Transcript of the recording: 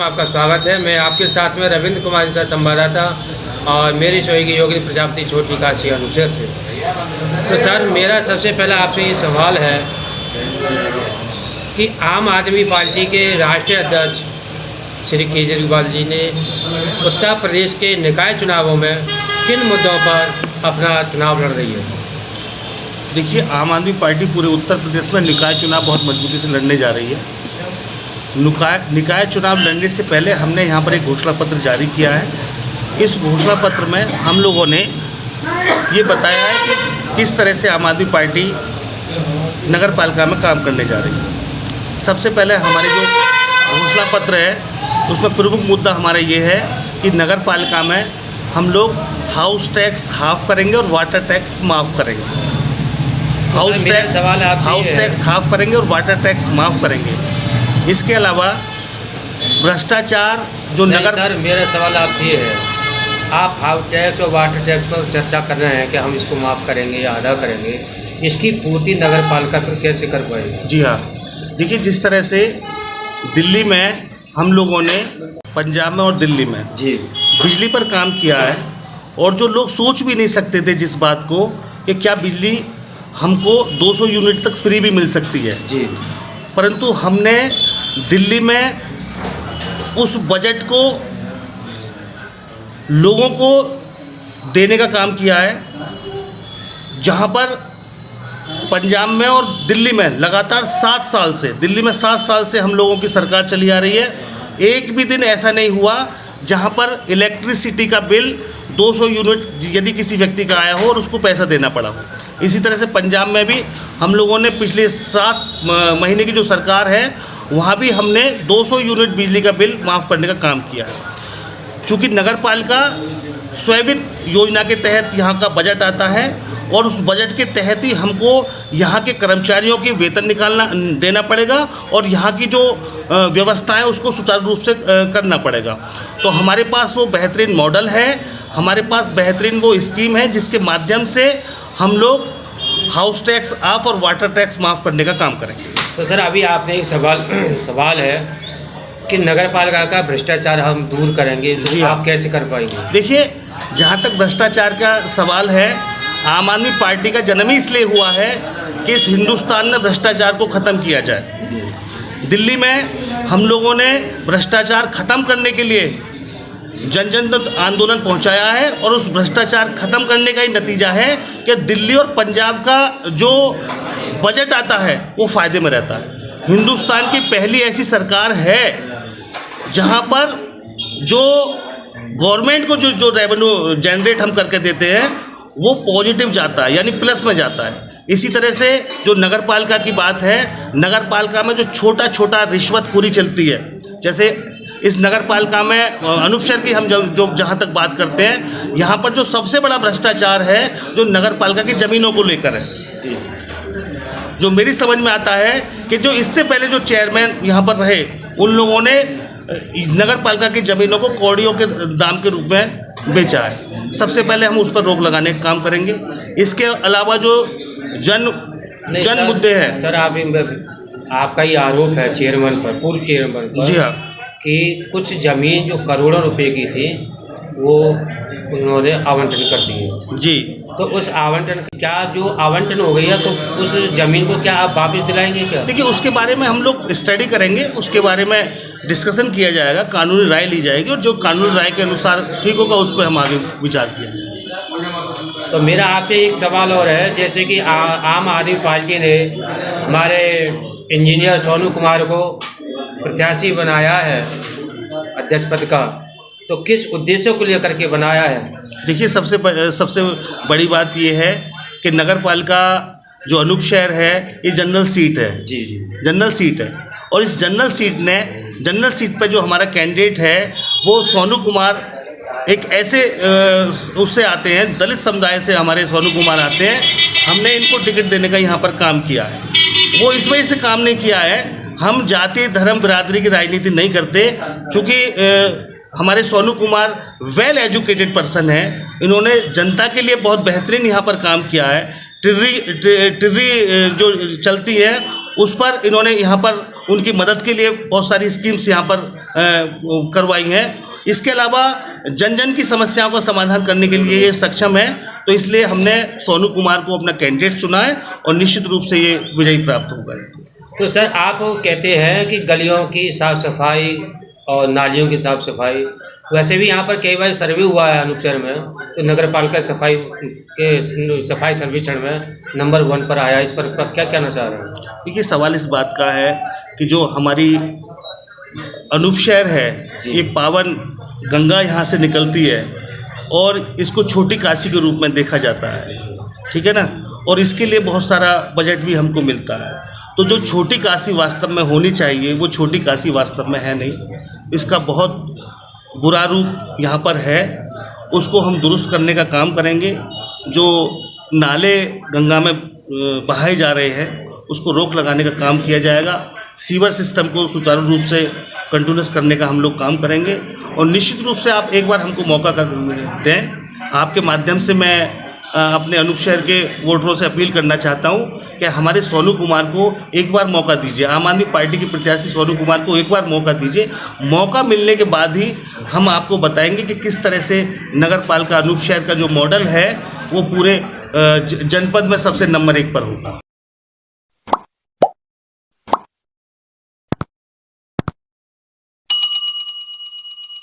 आपका स्वागत है। मैं आपके साथ में रविंद्र कुमार इंसा संवाददाता और मेरी सहयोगी योगी प्रजापति छोटी काशी अनुच्छेद से। तो सर, मेरा सबसे पहला आपसे ये सवाल है कि आम आदमी पार्टी के राष्ट्रीय अध्यक्ष श्री केजरीवाल जी ने उत्तर प्रदेश के निकाय चुनावों में किन मुद्दों पर अपना चुनाव लड़ रही है? देखिए, आम आदमी पार्टी पूरे उत्तर प्रदेश में निकाय चुनाव बहुत मजबूती से लड़ने जा रही है। निकाय चुनाव लड़ने से पहले हमने यहाँ पर एक घोषणा पत्र जारी किया है। इस घोषणा पत्र में हम लोगों ने ये बताया है कि किस तरह से आम आदमी पार्टी नगर पालिका में काम करने जा रही है। सबसे पहले हमारे जो घोषणा पत्र है उसमें प्रमुख मुद्दा हमारा ये है कि नगर पालिका में हम लोग हाउस टैक्स हाफ करेंगे और वाटर टैक्स माफ़ करेंगे। हाउस टैक्स हाफ करेंगे और वाटर टैक्स माफ़ करेंगे। इसके अलावा भ्रष्टाचार जो नगर सर, मेरा सवाल आपसे ये है, आप हाउस टैक्स और वाटर टैक्स पर चर्चा कर रहे हैं कि हम इसको माफ़ करेंगे या अदा करेंगे, इसकी पूर्ति नगर पालिका पर कैसे कर पाएगी? जी हाँ, देखिए, जिस तरह से दिल्ली में हम लोगों ने, पंजाब में और दिल्ली में जी बिजली पर काम किया है और जो लोग सोच भी नहीं सकते थे जिस बात को कि क्या बिजली हमको 200 यूनिट तक फ्री भी मिल सकती है जी, परंतु हमने दिल्ली में उस बजट को लोगों को देने का काम किया है, जहां पर पंजाब में और दिल्ली में लगातार 7 साल से, दिल्ली में 7 साल से हम लोगों की सरकार चली आ रही है। एक भी दिन ऐसा नहीं हुआ जहां पर इलेक्ट्रिसिटी का बिल 200 यूनिट यदि किसी व्यक्ति का आया हो और उसको पैसा देना पड़ा हो। इसी तरह से पंजाब में भी हम लोगों ने पिछले 7 महीने की जो सरकार है वहाँ भी हमने 200 यूनिट बिजली का बिल माफ़ करने का काम किया है। चूँकि नगर पालिका स्वयं योजना के तहत यहाँ का बजट आता है और उस बजट के तहत ही हमको यहाँ के कर्मचारियों की वेतन देना पड़ेगा और यहाँ की जो व्यवस्था है उसको सुचारू रूप से करना पड़ेगा। तो हमारे पास वो बेहतरीन मॉडल है, हमारे पास बेहतरीन वो स्कीम है जिसके माध्यम से हम लोग हाउस टैक्स ऑफ और वाटर टैक्स माफ़ करने का काम करेंगे। तो सर, अभी आपने एक सवाल है कि नगर पालिका का भ्रष्टाचार हम दूर करेंगे, तो आप कैसे कर पाएंगे? देखिए, जहाँ तक भ्रष्टाचार का सवाल है, आम आदमी पार्टी का जन्म ही इसलिए हुआ है कि इस हिंदुस्तान में भ्रष्टाचार को ख़त्म किया जाए। दिल्ली में हम लोगों ने भ्रष्टाचार ख़त्म करने के लिए जन जन तक आंदोलन पहुंचाया है और उस भ्रष्टाचार ख़त्म करने का ही नतीजा है कि दिल्ली और पंजाब का जो बजट आता है वो फ़ायदे में रहता है। हिंदुस्तान की पहली ऐसी सरकार है जहां पर जो गवर्नमेंट को जो रेवेन्यू जनरेट हम करके देते हैं वो पॉजिटिव जाता है, यानी प्लस में जाता है। इसी तरह से जो नगर पालिका की बात है, नगर पालिका में जो छोटा छोटा रिश्वतखोरी चलती है, जैसे इस नगर पालिका में अनुपशर की हम जो जहाँ तक बात करते हैं, यहाँ पर जो सबसे बड़ा भ्रष्टाचार है जो नगर पालिका की ज़मीनों को लेकर है। जो मेरी समझ में आता है कि जो इससे पहले जो चेयरमैन यहाँ पर रहे उन लोगों ने नगर पालिका की ज़मीनों को कौड़ियों के दाम के रूप में बेचा है। सबसे पहले हम उस पर रोक लगाने का काम करेंगे। इसके अलावा जो जन मुद्दे हैं सर, आपका ये आरोप है चेयरमैन पर, पूर्व चेयरमैन पर, जी हाँ, कि कुछ ज़मीन जो करोड़ों रुपए की थी वो उन्होंने आवंटन कर दी है जी। तो उस आवंटन, क्या जो आवंटन हो गई है तो उस ज़मीन को क्या आप वापस दिलाएंगे क्या? देखिए, उसके बारे में हम लोग स्टडी करेंगे, उसके बारे में डिस्कशन किया जाएगा, कानूनी राय ली जाएगी और जो कानूनी राय के अनुसार ठीक होगा उस पर हम आगे विचार किया जाएगा। तो मेरा आपसे एक सवाल और है, जैसे कि आम आदमी पार्टी ने हमारे इंजीनियर सोनू कुमार को प्रत्याशी बनाया है अध्यक्ष पद का, तो किस उद्देश्य को लेकर के बनाया है? देखिए, सबसे बड़ी बात ये है कि नगर पालिका जो अनूप शहर है ये जनरल सीट है। जी जी, जनरल सीट है और इस जनरल सीट पर जो हमारा कैंडिडेट है वो सोनू कुमार एक ऐसे उससे आते हैं, दलित समुदाय से हमारे सोनू कुमार आते हैं। हमने इनको टिकट देने का यहाँ पर काम किया है। वो इस वजह से काम नहीं किया है, हम जाति धर्म बिरादरी की राजनीति नहीं करते, चूँकि हमारे Sonu Kumar well educated person हैं। इन्होंने जनता के लिए बहुत बेहतरीन यहाँ पर काम किया है। टिर्री जो चलती है उस पर इन्होंने यहाँ पर उनकी मदद के लिए बहुत सारी स्कीम्स यहाँ पर करवाई हैं। इसके अलावा जन जन की समस्याओं का समाधान करने के लिए ये सक्षम है, तो इसलिए हमने सोनू कुमार को अपना कैंडिडेट चुना है और निश्चित रूप से ये विजयी प्राप्त होगा। तो सर आप कहते हैं कि गलियों की साफ़ सफाई और नालियों की साफ़ सफाई, वैसे भी यहाँ पर कई बार सर्वे हुआ है अनूपशहर में, तो नगर पालिका सफाई सर्वेक्षण में नंबर 1 पर आया। इस पर क्या कहना चाह रहे हैं? देखिए, सवाल इस बात का है कि जो हमारी अनूपशहर है, ये पावन गंगा यहाँ से निकलती है और इसको छोटी काशी के रूप में देखा जाता है, ठीक है ना, और इसके लिए बहुत सारा बजट भी हमको मिलता है। तो जो छोटी काशी वास्तव में होनी चाहिए वो छोटी काशी वास्तव में है नहीं, इसका बहुत बुरा रूप यहाँ पर है। उसको हम दुरुस्त करने का काम करेंगे। जो नाले गंगा में बहाए जा रहे हैं उसको रोक लगाने का काम किया जाएगा। सीवर सिस्टम को सुचारू रूप से कंटिन्यूस करने का हम लोग काम करेंगे और निश्चित रूप से आप एक बार हमको मौका कर दें। आपके माध्यम से मैं अपने अनूपशहर के वोटरों से अपील करना चाहता हूं कि हमारे सोनू कुमार को एक बार मौका दीजिए। आम आदमी पार्टी के प्रत्याशी सोनू कुमार को एक बार मौका दीजिए। मौका मिलने के बाद ही हम आपको बताएंगे कि किस तरह से नगर पालिका अनूपशहर का जो मॉडल है वो पूरे जनपद में सबसे नंबर 1 पर होगा।